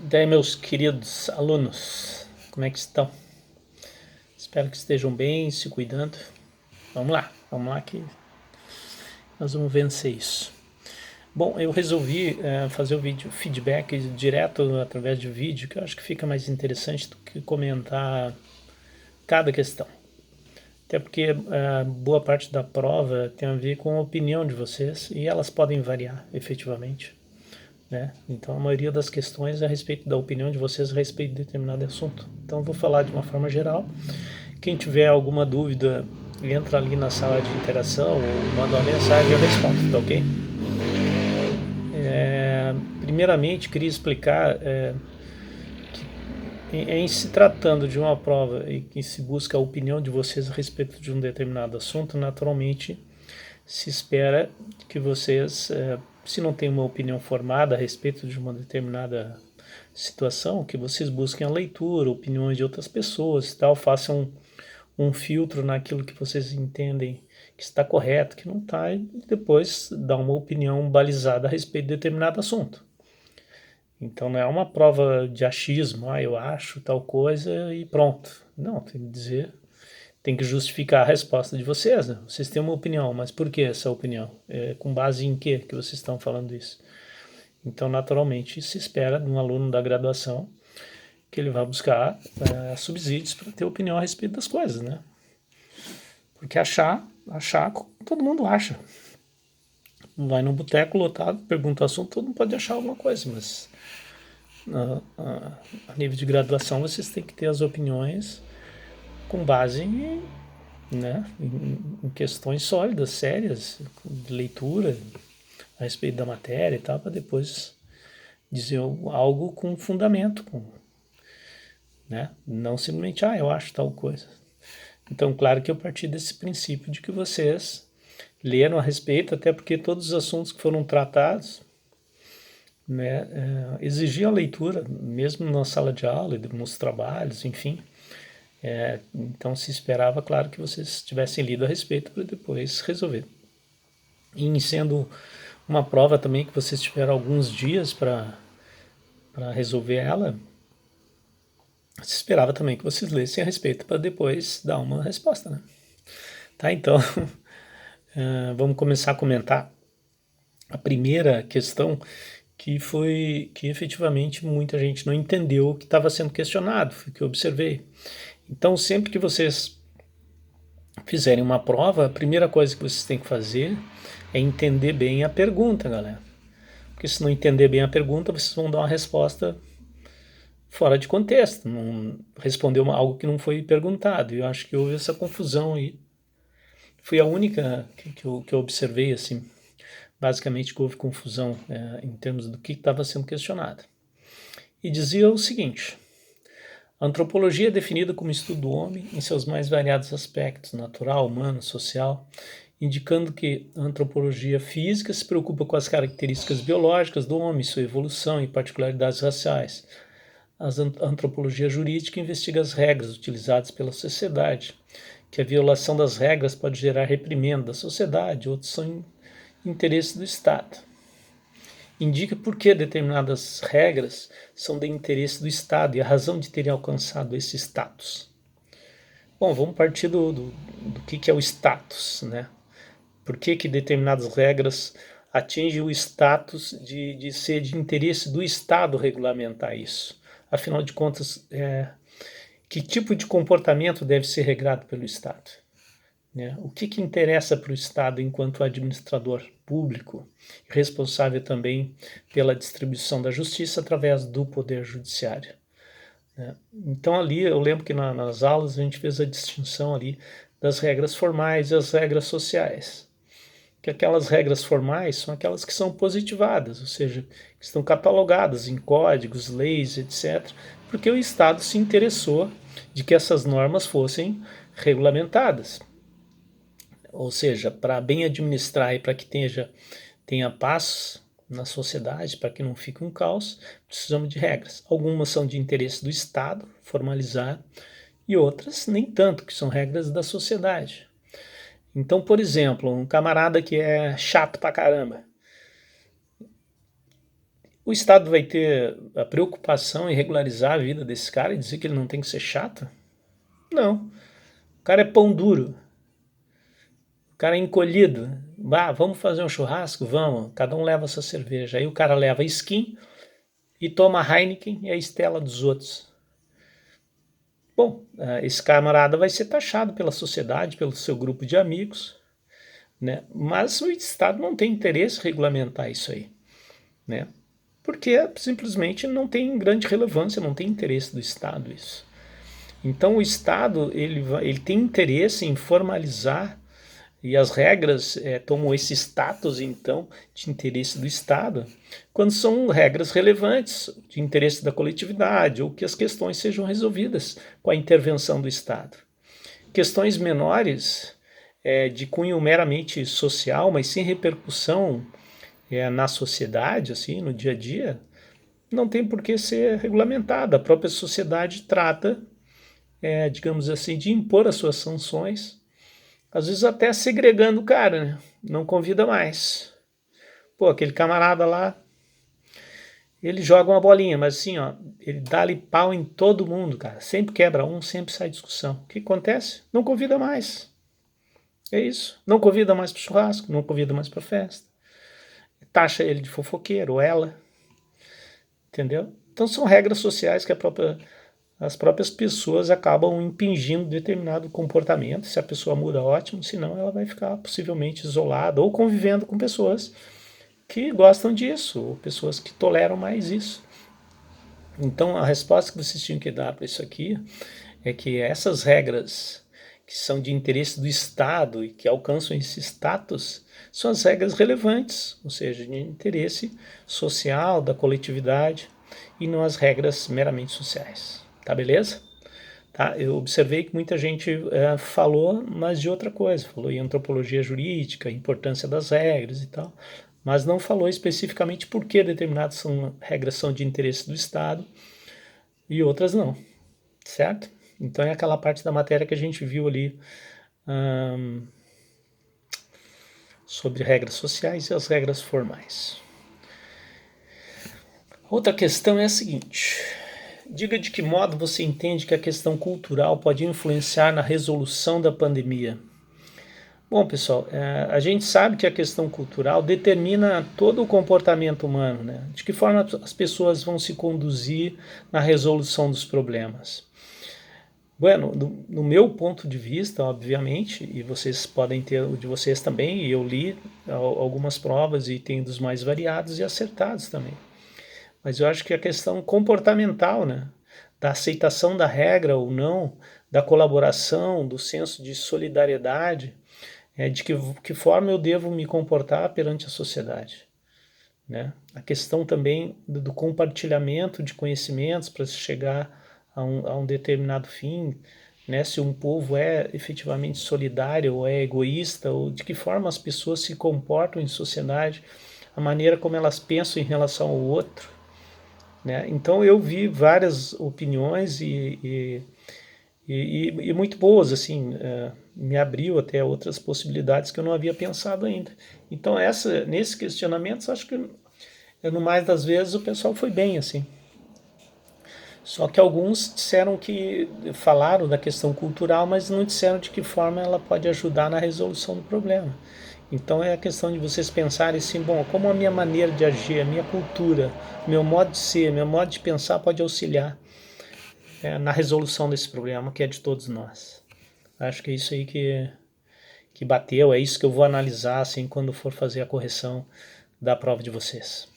Daí, meus queridos alunos, como é que estão? Espero que estejam bem, se cuidando. Vamos lá que nós vamos vencer isso. Bom, eu resolvi fazer o vídeo feedback direto através de vídeo, que eu acho que fica mais interessante do que comentar cada questão. Até porque boa parte da prova tem a ver com a opinião de vocês e elas podem variar efetivamente. Né? Então a maioria das questões é a respeito da opinião de vocês a respeito de determinado assunto. Então eu vou falar de uma forma geral. Quem tiver alguma dúvida, entra ali na sala de interação ou manda uma mensagem e eu respondo, tá ok? Primeiramente, queria explicar que em se tratando de uma prova e que se busca a opinião de vocês a respeito de um determinado assunto, naturalmente se espera que vocês, se não têm uma opinião formada a respeito de uma determinada situação, que vocês busquem a leitura, opiniões de outras pessoas e tal, façam um filtro naquilo que vocês entendem que está correto, que não está, e depois dá uma opinião balizada a respeito de determinado assunto. Então não é uma prova de achismo, eu acho tal coisa e pronto. Não, tem que dizer, tem que justificar a resposta de vocês, né? Vocês têm uma opinião, mas por que essa opinião? Com base em que vocês estão falando isso? Então, naturalmente, se espera de um aluno da graduação que ele vai buscar subsídios para ter opinião a respeito das coisas, né? Porque achar, todo mundo acha. Vai num boteco lotado, pergunta o assunto, todo mundo pode achar alguma coisa, mas a nível de graduação vocês têm que ter as opiniões com base em questões sólidas, sérias, de leitura a respeito da matéria e tal, para depois dizer algo com fundamento, né? Não simplesmente, eu acho tal coisa. Então, claro que eu parti desse princípio de que vocês leram a respeito, até porque todos os assuntos que foram tratados, né, exigiam a leitura, mesmo na sala de aula, nos trabalhos, enfim. Então se esperava, claro, que vocês tivessem lido a respeito para depois resolver. E sendo uma prova também que vocês tiveram alguns dias para resolver ela, se esperava também que vocês lessem a respeito para depois dar uma resposta, né? Tá, então vamos começar a comentar a primeira questão, que foi que efetivamente muita gente não entendeu o que estava sendo questionado, foi o que eu observei. Então, sempre que vocês fizerem uma prova, a primeira coisa que vocês têm que fazer é entender bem a pergunta, galera. Porque se não entender bem a pergunta, vocês vão dar uma resposta fora de contexto, não respondeu algo que não foi perguntado. E eu acho que houve essa confusão aí. Foi a única que eu observei, assim, basicamente que houve confusão em termos do que estava sendo questionado. E dizia o seguinte: a antropologia é definida como estudo do homem em seus mais variados aspectos, natural, humano, social, indicando que a antropologia física se preocupa com as características biológicas do homem, sua evolução e particularidades raciais. A antropologia jurídica investiga as regras utilizadas pela sociedade, que a violação das regras pode gerar reprimenda da sociedade, outros são interesse do Estado. Indica por que determinadas regras são de interesse do Estado e a razão de terem alcançado esse status. Bom, vamos partir do que é o status, né? Por que determinadas regras atingem o status de ser de interesse do Estado regulamentar isso? Afinal de contas, que tipo de comportamento deve ser regrado pelo Estado? Né? O que interessa para o Estado enquanto administrador público, responsável também pela distribuição da justiça através do Poder Judiciário? Né? Então ali eu lembro que nas aulas a gente fez a distinção ali das regras formais e as regras sociais. Que aquelas regras formais são aquelas que são positivadas, ou seja, que estão catalogadas em códigos, leis, etc., porque o Estado se interessou de que essas normas fossem regulamentadas. Ou seja, para bem administrar e para que tenha paz na sociedade, para que não fique um caos, precisamos de regras. Algumas são de interesse do Estado, formalizar, e outras nem tanto, que são regras da sociedade. Então, por exemplo, um camarada que é chato pra caramba, O Estado vai ter a preocupação em regularizar a vida desse cara e dizer que ele não tem que ser chato? Não. O cara é pão duro. O cara é encolhido. Vamos fazer um churrasco? Vamos. Cada um leva sua cerveja. Aí o cara leva skin e toma Heineken e a Estela dos outros. Bom, esse camarada vai ser taxado pela sociedade, pelo seu grupo de amigos, né? Mas o Estado não tem interesse em regulamentar isso aí, né? Porque simplesmente não tem grande relevância, não tem interesse do Estado isso. Então o Estado ele tem interesse em formalizar e as regras tomam esse status, então, de interesse do Estado, quando são regras relevantes, de interesse da coletividade, ou que as questões sejam resolvidas com a intervenção do Estado. Questões menores, de cunho meramente social, mas sem repercussão na sociedade, assim, no dia a dia, não tem por que ser regulamentada. A própria sociedade trata, digamos assim, de impor as suas sanções, às vezes até segregando o cara, né? Não convida mais. Pô, aquele camarada lá, ele joga uma bolinha, mas assim, ó, ele dá-lhe pau em todo mundo, cara. Sempre quebra um, sempre sai discussão. O que acontece? Não convida mais. É isso. Não convida mais para churrasco, não convida mais para festa. Taxa ele de fofoqueiro, ou ela. Entendeu? Então são regras sociais que as próprias pessoas acabam impingindo determinado comportamento. Se a pessoa muda, ótimo, senão ela vai ficar possivelmente isolada ou convivendo com pessoas que gostam disso, ou pessoas que toleram mais isso. Então a resposta que vocês tinham que dar para isso aqui é que essas regras que são de interesse do Estado e que alcançam esse status são as regras relevantes, ou seja, de interesse social, da coletividade, e não as regras meramente sociais. Tá beleza? Tá? Eu observei que muita gente falou, mas de outra coisa. Falou em antropologia jurídica, importância das regras e tal, mas não falou especificamente por que determinadas regras são de interesse do Estado e outras não, certo? Então é aquela parte da matéria que a gente viu ali sobre regras sociais e as regras formais. Outra questão é a seguinte: diga de que modo você entende que a questão cultural pode influenciar na resolução da pandemia. Bom, pessoal, a gente sabe que a questão cultural determina todo o comportamento humano, né? De que forma as pessoas vão se conduzir na resolução dos problemas. Bueno, no meu ponto de vista, obviamente, e vocês podem ter o de vocês também, e eu li algumas provas e tem dos mais variados e acertados também. Mas eu acho que a questão comportamental, né, da aceitação da regra ou não, da colaboração, do senso de solidariedade, de que forma eu devo me comportar perante a sociedade. Né? A questão também do compartilhamento de conhecimentos para se chegar a um determinado fim, né? Se um povo é efetivamente solidário ou é egoísta, ou de que forma as pessoas se comportam em sociedade, a maneira como elas pensam em relação ao outro. Né? Então eu vi várias opiniões e muito boas, assim, me abriu até outras possibilidades que eu não havia pensado ainda. Então nesse questionamento, acho que no mais das vezes o pessoal foi bem, assim. Só que alguns disseram que falaram da questão cultural, mas não disseram de que forma ela pode ajudar na resolução do problema. Então é a questão de vocês pensarem assim, bom, como a minha maneira de agir, a minha cultura, meu modo de ser, meu modo de pensar pode auxiliar na resolução desse problema que é de todos nós. Acho que é isso aí que bateu, é isso que eu vou analisar assim quando for fazer a correção da prova de vocês.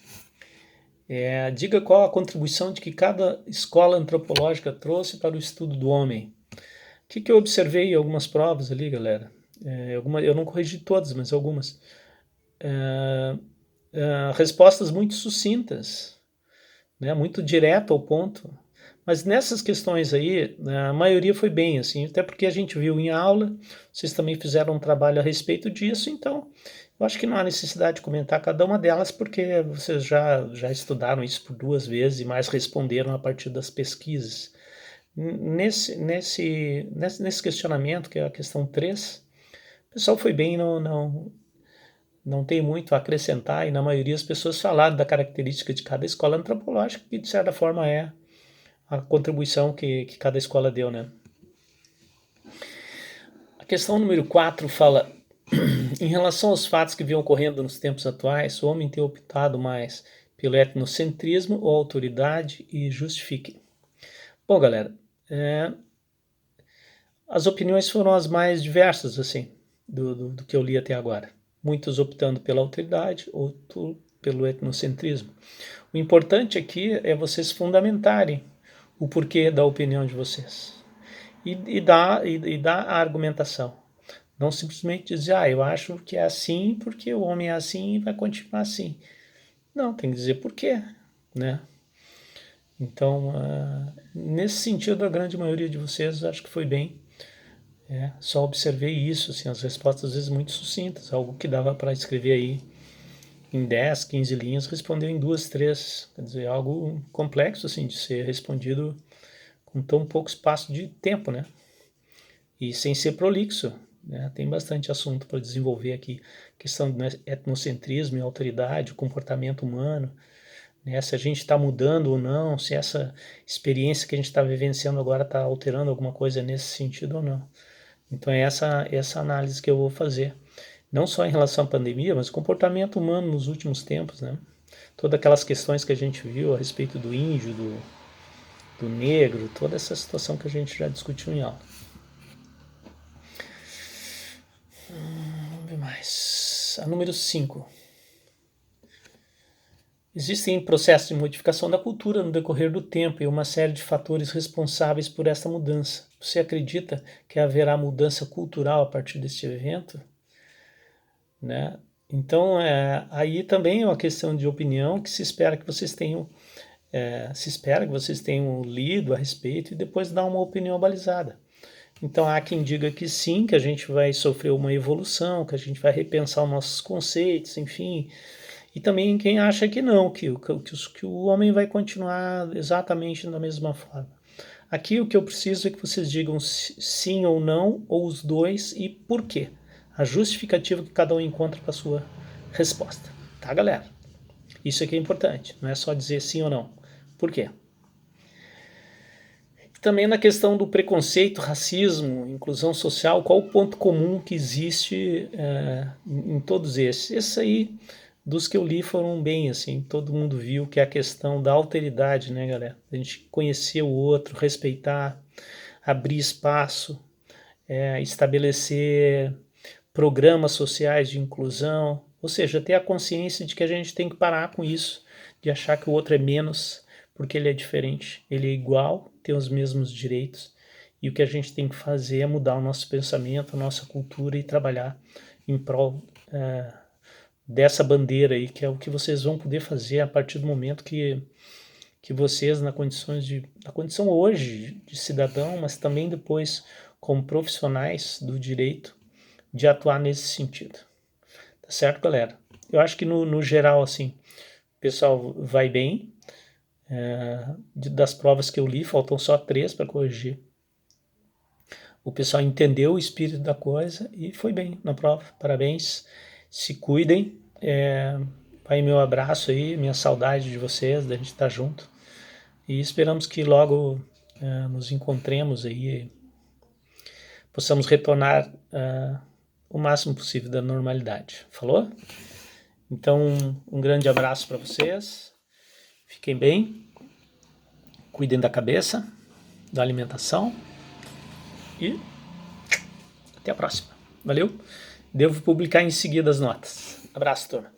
Diga qual a contribuição de que cada escola antropológica trouxe para o estudo do homem. O que eu observei em algumas provas ali, galera? Eu não corrigi todas, mas algumas. Respostas muito sucintas, né? Muito direto ao ponto. Mas nessas questões aí, a maioria foi bem, assim, até porque a gente viu em aula, vocês também fizeram um trabalho a respeito disso, então eu acho que não há necessidade de comentar cada uma delas, porque vocês já estudaram isso por 2 vezes e mais responderam a partir das pesquisas. Nesse questionamento, que é a questão 3, o pessoal foi bem não tem muito a acrescentar, e na maioria as pessoas falaram da característica de cada escola antropológica, que de certa forma é a contribuição que cada escola deu, né? A questão número 4 fala: em relação aos fatos que vinham ocorrendo nos tempos atuais, o homem tem optado mais pelo etnocentrismo ou autoridade e justifique. Bom, galera, as opiniões foram as mais diversas, assim, do que eu li até agora. Muitos optando pela autoridade, outros pelo etnocentrismo. O importante aqui é vocês fundamentarem o porquê da opinião de vocês e dar a argumentação. Não simplesmente dizer, eu acho que é assim porque o homem é assim e vai continuar assim. Não, tem que dizer porquê, né? Então, nesse sentido, a grande maioria de vocês acho que foi bem. Só observei isso, assim, as respostas às vezes muito sucintas, algo que dava para escrever aí em 10, 15 linhas, respondeu em 2, 3. Quer dizer, algo complexo assim, de ser respondido com tão pouco espaço de tempo, né? E sem ser prolixo, né? Tem bastante assunto para desenvolver aqui, questão do etnocentrismo e autoridade, o comportamento humano, né? Se a gente está mudando ou não, se essa experiência que a gente está vivenciando agora está alterando alguma coisa nesse sentido ou não. Então é essa análise que eu vou fazer, não só em relação à pandemia, mas o comportamento humano nos últimos tempos, né? Todas aquelas questões que a gente viu a respeito do índio, do negro, toda essa situação que a gente já discutiu em aula. Vamos ver mais. A número 5. Existem processos de modificação da cultura no decorrer do tempo e uma série de fatores responsáveis por essa mudança. Você acredita que haverá mudança cultural a partir deste evento? Né? Então, aí também é uma questão de opinião que se espera que vocês tenham lido a respeito e depois dar uma opinião balizada. Então há quem diga que sim, que a gente vai sofrer uma evolução, que a gente vai repensar os nossos conceitos, enfim. E também quem acha que não, que o homem vai continuar exatamente da mesma forma. Aqui o que eu preciso é que vocês digam sim ou não, ou os dois, e por quê. A justificativa que cada um encontra para a sua resposta. Tá, galera? Isso aqui é importante, não é só dizer sim ou não. Por quê? Também na questão do preconceito, racismo, inclusão social, qual o ponto comum que existe em todos esses? Esse aí, dos que eu li, foram bem assim, todo mundo viu que é a questão da alteridade, né, galera? A gente conhecer o outro, respeitar, abrir espaço, estabelecer programas sociais de inclusão, ou seja, ter a consciência de que a gente tem que parar com isso, de achar que o outro é menos, porque ele é diferente, ele é igual, tem os mesmos direitos, e o que a gente tem que fazer é mudar o nosso pensamento, a nossa cultura e trabalhar em prol dessa bandeira aí, que é o que vocês vão poder fazer a partir do momento que vocês, na condição hoje de cidadão, mas também depois como profissionais do direito, de atuar nesse sentido. Tá certo, galera? Eu acho que no geral, assim, o pessoal vai bem. Das provas que eu li, faltam só 3 para corrigir. O pessoal entendeu o espírito da coisa e foi bem na prova. Parabéns, se cuidem. Vai meu abraço aí, minha saudade de vocês, da gente estar junto. E esperamos que logo nos encontremos aí, possamos retornar o máximo possível da normalidade. Falou? Então, um grande abraço para vocês. Fiquem bem. Cuidem da cabeça, da alimentação. E até a próxima. Valeu? Devo publicar em seguida as notas. Abraço, turma.